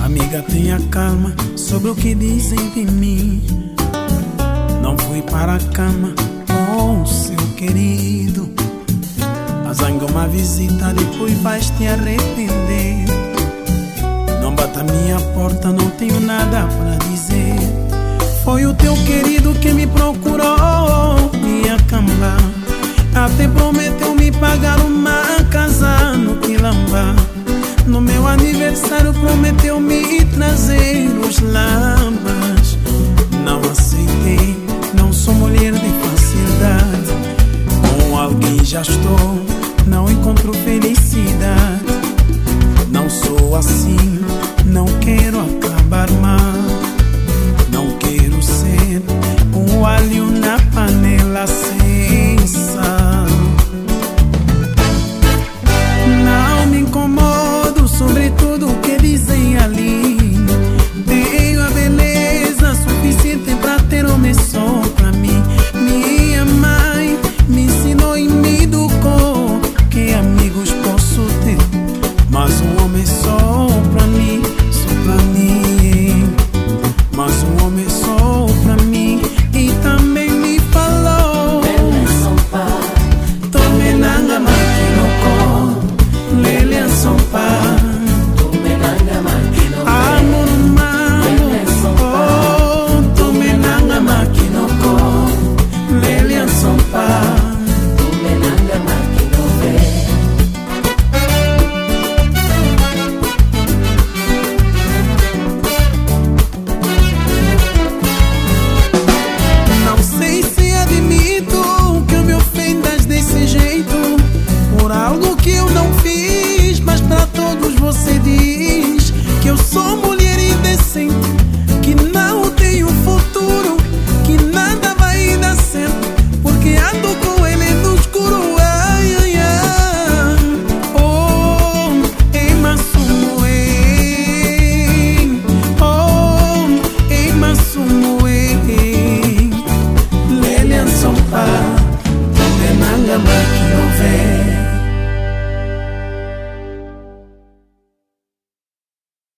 Amiga, tenha calma sobre o que dizem de mim. Não fui para a cama com o seu querido. Azanga uma visita, depois vais te arrepender. Não bata a minha porta, não tenho nada para dizer. Foi o teu querido que me procurou, minha cama. Até prometeu me pagar uma casa no Quilamba. No meu aniversário prometeu me trazer os lambas. Não aceitei, não sou mulher de facilidade. Com alguém já estou, não encontro felicidade. Não sou assim, não quero acabar mal. Não quero ser um alho na panela sem sal. Não me incomodo sobre tudo o que dizem ali. Tenho a beleza suficiente para ter homem só pra mim. Minha mãe me ensinou e me educou que amigos posso ter, mas um homem só pra mim.